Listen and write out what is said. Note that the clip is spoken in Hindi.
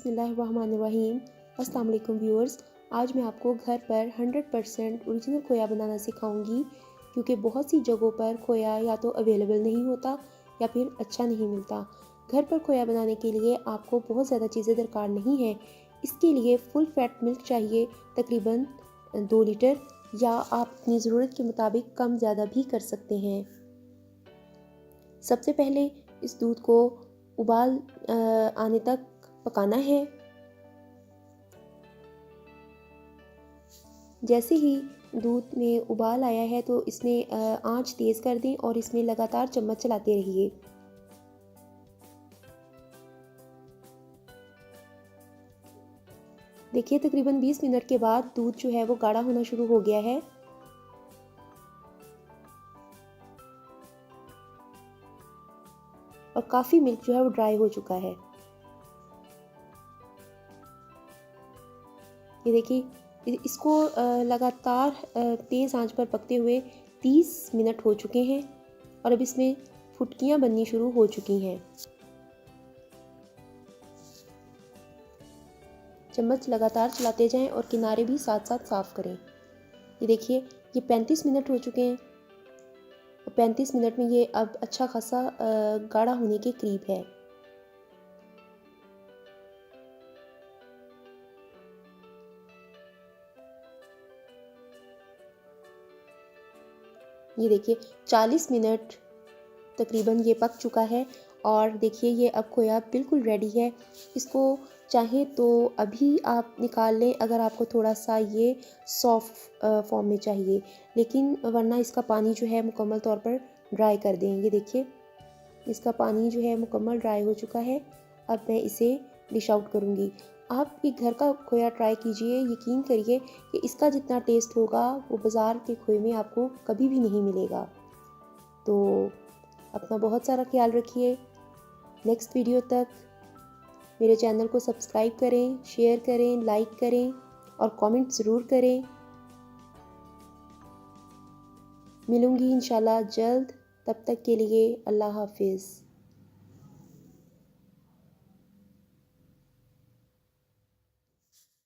बिस्मिल्लाहिर्रहमानिर्रहीम। अस्सलाम वालेकुम व्यूअर्स। आज मैं आपको घर पर 100% ओरिजिनल खोया बनाना सिखाऊंगी, क्योंकि बहुत सी जगहों पर खोया या तो अवेलेबल नहीं होता या फिर अच्छा नहीं मिलता। घर पर खोया बनाने के लिए आपको बहुत ज़्यादा चीज़ें दरकार नहीं है। इसके लिए फुल फैट मिल्क चाहिए, तकरीबन 2 लीटर, या आप अपनी ज़रूरत के मुताबिक कम ज़्यादा भी कर सकते हैं। सबसे पहले इस दूध को उबाल आने तक पकाना है। जैसे ही दूध में उबाल आया है तो इसमें आंच तेज़ कर दें और इसमें लगातार चम्मच चलाते रहिए। देखिए तकरीबन 20 मिनट के बाद दूध जो है वो गाढ़ा होना शुरू हो गया है। और काफ़ी मिल्क जो है वो ड्राई हो चुका है। ये देखिए इसको लगातार तेज़ आंच पर पकते हुए 30 मिनट हो चुके हैं और अब इसमें फुटकियां बननी शुरू हो चुकी हैं। चम्मच लगातार चलाते जाएं और किनारे भी साथ साथ साफ करें। ये देखिए ये 35 मिनट हो चुके हैं और 35 मिनट में ये अब अच्छा खासा गाढ़ा होने के करीब है। ये देखिए 40 मिनट तकरीबन ये पक चुका है और देखिए ये अब खोया बिल्कुल रेडी है। इसको चाहे तो अभी आप निकाल लें अगर आपको थोड़ा सा ये सॉफ्ट फॉर्म में चाहिए, लेकिन वरना इसका पानी जो है मुकम्मल तौर पर ड्राई कर दें। ये देखिए इसका पानी जो है मुकम्मल ड्राई हो चुका है। अब मैं इसे डिश आउट करूँगी। आप ये घर का खोया ट्राई कीजिए, यकीन करिए कि इसका जितना टेस्ट होगा वो बाज़ार के खोए में आपको कभी भी नहीं मिलेगा। तो अपना बहुत सारा ख्याल रखिए। नेक्स्ट वीडियो तक मेरे चैनल को सब्सक्राइब करें, शेयर करें, लाइक करें और कमेंट ज़रूर करें। मिलूँगी इंशाल्लाह जल्द, तब तक के लिए अल्लाह हाफिज़।